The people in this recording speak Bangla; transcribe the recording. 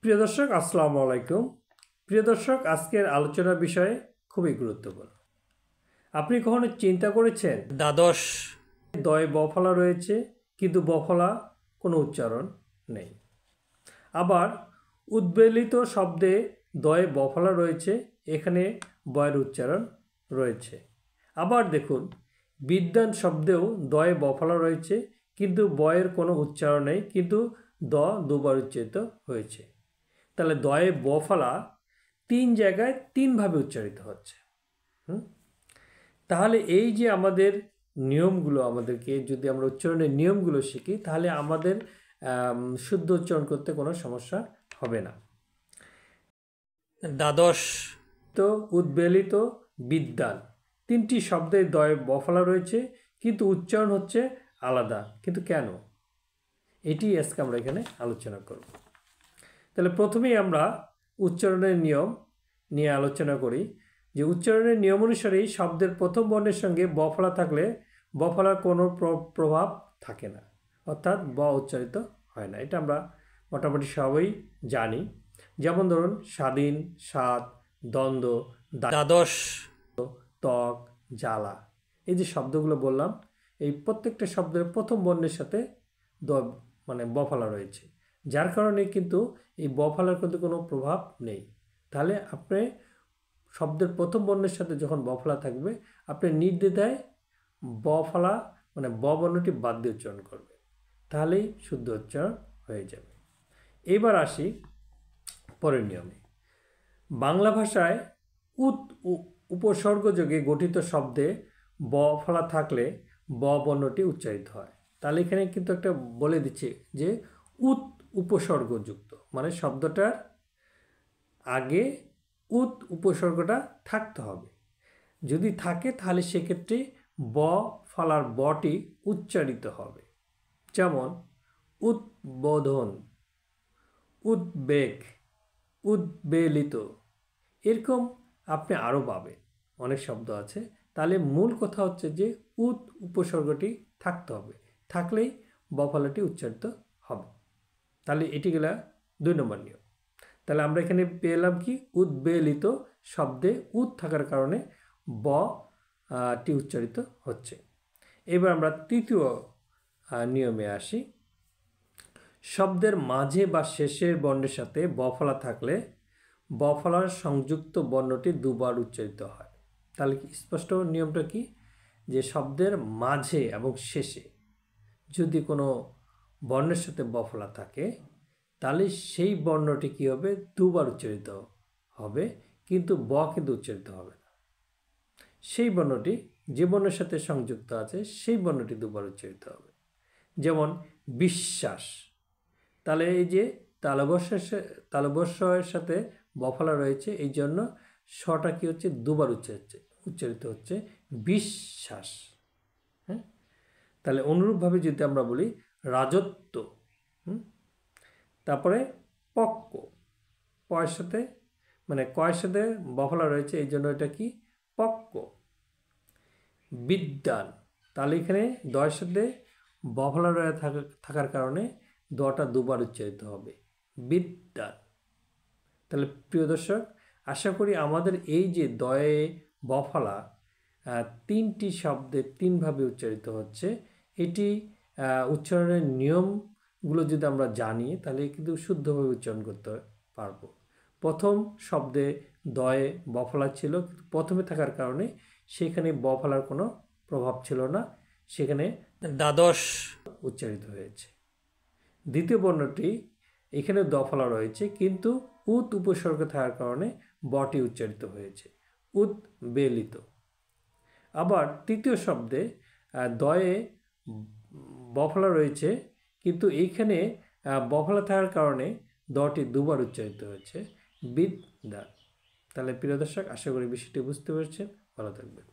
প্রিয় দর্শক আসসালামু আলাইকুম। প্রিয় দর্শক, আজকের আলোচনার বিষয় খুবই গুরুত্বপূর্ণ। আপনি কখনো চিন্তা করেছেন দ্বাদশ দয় বফলা রয়েছে কিন্তু বফলা কোনো উচ্চারণ নেই। আবার উদ্বেলিত শব্দে দয়ে বফলা রয়েছে, এখানে বয়ের উচ্চারণ রয়েছে। আবার দেখুন, বিদ্বান শব্দেও দয়ে বফলা রয়েছে কিন্তু বয়ের কোনো উচ্চারণ নেই, কিন্তু দুবার উচ্চারিত হয়েছে। তাহলে দয়ে বফলা তিন জায়গায় তিনভাবে উচ্চারিত হচ্ছে। তাহলে এই যে আমাদের নিয়মগুলো, আমাদেরকে যদি আমরা উচ্চারণের নিয়মগুলো শিখি তাহলে আমাদের শুদ্ধ উচ্চারণ করতে কোনো সমস্যা হবে না। দ্বাদশ তো উদ্বেলিত বিদ্বান তিনটি শব্দে দয়ে বফলা রয়েছে কিন্তু উচ্চারণ হচ্ছে আলাদা। কিন্তু কেন? এটি আজকে আমরা এখানে আলোচনা করব। তাহলে প্রথমেই আমরা উচ্চারণের নিয়ম নিয়ে আলোচনা করি যে উচ্চারণের নিয়ম অনুসারেই শব্দের প্রথম বর্ণের সঙ্গে বফলা থাকলে বফলার কোনো প্রভাব থাকে না, অর্থাৎ ব উচ্চারিত হয় না। এটা আমরা মোটামুটি সবাই জানি। যেমন ধরুন স্বাধীন, স্বাদ, দ্বন্দ্ব, দ্বাদশ, ত্বক, জ্বালা, এই যে শব্দগুলো বললাম, এই প্রত্যেকটা শব্দের প্রথম বর্ণের সাথে বফলা রয়েছে, যার কারণে কিন্তু এই বফলার কিন্তু কোনো প্রভাব নেই। তাহলে আপনি শব্দের প্রথম বর্ণের সাথে যখন বফলা থাকবে আপনি নির্দ্বিধায় বফলা ব বর্ণটি বাদ দিয়ে উচ্চারণ করবে, তাহলেই শুদ্ধ উচ্চারণ হয়ে যাবে। এবার আসি পরের নিয়মে। বাংলা ভাষায় উপসর্গযোগে গঠিত শব্দে বফলা থাকলে ব বর্ণটি উচ্চারিত হয়। তাহলে এখানে কিন্তু একটা বলে দিচ্ছে যে উপসর্গযুক্ত, মানে শব্দটার আগে উপসর্গটা থাকতে হবে। যদি থাকে তাহলে সেক্ষেত্রে ব ফলার বটি উচ্চারিত হবে। যেমন উদ্বোধন, উদ্বেগ, উদ্বেলিত, এরকম আপনি আরও পাবেন, অনেক শব্দ আছে। তাহলে মূল কথা হচ্ছে যে উপসর্গটি থাকতে হবে, থাকলেই বফলাটি উচ্চারিত হবে। তাহলে এটি গেল 2 নম্বর নিয়ম। তাহলে আমরা এখানে পেলাম কি, উদ্বেলিত শব্দে থাকার কারণে ব টি উচ্চারিত হচ্ছে। এবার আমরা তৃতীয় নিয়মে আসি। শব্দের মাঝে বা শেষের বর্ণের সাথে বফলা থাকলে বফলার সংযুক্ত বর্ণটি দুবার উচ্চারিত হয়। তাহলে স্পষ্ট নিয়মটা কি, যে শব্দের মাঝে এবং শেষে যদি কোনো বর্ণের সাথে বফলা থাকে তাহলে সেই বর্ণটি কী হবে, দুবার উচ্চারিত হবে, কিন্তু কিন্তু উচ্চারিত হবে না। সেই বর্ণটি যে বর্ণের সাথে সংযুক্ত আছে সেই বর্ণটি দুবার উচ্চারিত হবে। যেমন বিশ্বাস, তাহলে এই যে তালবস্যের সাথে বফলা রয়েছে, এই জন্য শটা কি হচ্ছে, দুবার উচ্চারিত হচ্ছে বিশ্বাস। হ্যাঁ, তাহলে অনুরূপভাবে যদি আমরা বলি রাজত্ব, তারপরে পক্ক, কয়ের সাথে বফলা রয়েছে, এই জন্য এটা কি, পক্ক। বিদ্যান, তাহলে এখানে দয়ের সাথে বফলা রয়ে থাকার কারণে দটা দুবার উচ্চারিত হবে, বিদ্যান। তাহলে প্রিয় দর্শক, আশা করি আমাদের এই যে দয়ে বফলা তিনটি শব্দে তিনভাবে উচ্চারিত হচ্ছে, এটি উচ্চারণের নিয়মগুলো যদি আমরা জানি তাহলে কিন্তু শুদ্ধভাবে উচ্চারণ করতে পারবো। প্রথম শব্দে দয়ে বফলা ছিল, প্রথমে থাকার কারণে সেখানে বফলার কোনো প্রভাব ছিল না, সেখানে দ্বাদশ উচ্চারিত হয়েছে। দ্বিতীয় বর্ণটি এখানে দফলা রয়েছে কিন্তু উপসর্গ থাকার কারণে বটি উচ্চারিত হয়েছে, উদ্বেলিত। আবার তৃতীয় শব্দে দয়ে বফলা রয়েছে কিন্তু এইখানে বফলা থাকার কারণে দটি দুবার উচ্চারিত হয়েছে, বিদ্যা। তাহলে প্রিয় দর্শক, আশা করি বিষয়টি বুঝতে পেরেছেন। ভালো থাকবেন।